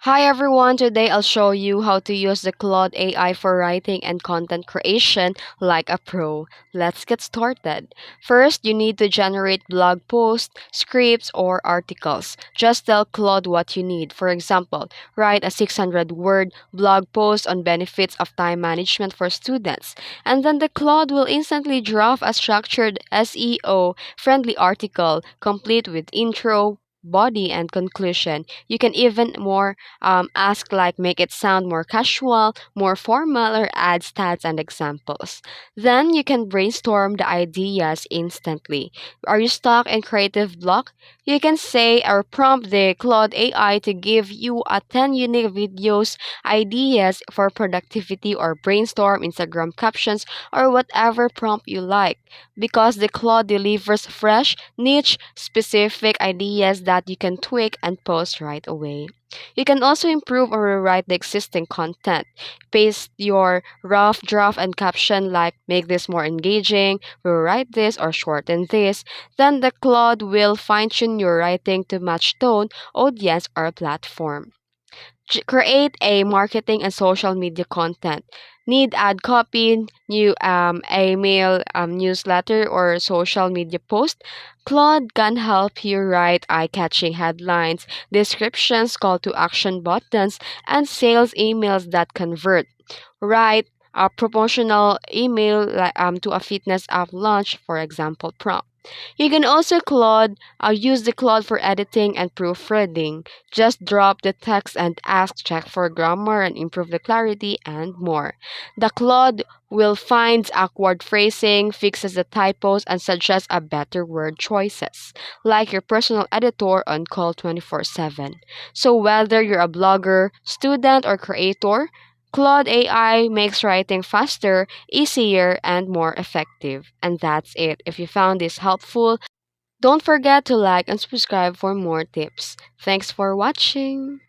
Hi everyone, today I'll show you how to use the Claude AI for writing and content creation like a pro. Let's get started. First, you need to generate blog posts, scripts, or articles. Just tell Claude what you need. For example, write a 600-word blog post on benefits of time management for students. And then the Claude will instantly draft a structured SEO friendly article complete with intro, body, and conclusion. You can even ask like make it sound more casual, more formal, or add stats and examples. Then you can brainstorm the ideas instantly. Are you stuck in creative block? You can say or prompt the Claude AI to give you a 10 unique videos, ideas for productivity, or brainstorm Instagram captions or whatever prompt you like. Because the Claude delivers fresh, niche, specific ideas that you can tweak and post right away. You can also improve or rewrite the existing content. Paste your rough draft and caption like make this more engaging, rewrite this or shorten this. Then the Claude will fine tune your writing to match tone, audience, or platform. Create a marketing and social media content. Need ad copy, new email, newsletter, or social media post? Claude can help you write eye-catching headlines, descriptions, call to action buttons, and sales emails that convert. Write a promotional email to a fitness app launch, for example, prompt. You can also use the Claude for editing and proofreading. Just drop the text and ask, check for grammar and improve the clarity and more. The Claude will find awkward phrasing, fixes the typos, and suggests a better word choices, like your personal editor on call 24/7. So whether you're a blogger, student, or creator, Claude AI makes writing faster, easier, and more effective. And that's it. If you found this helpful, don't forget to like and subscribe for more tips. Thanks for watching.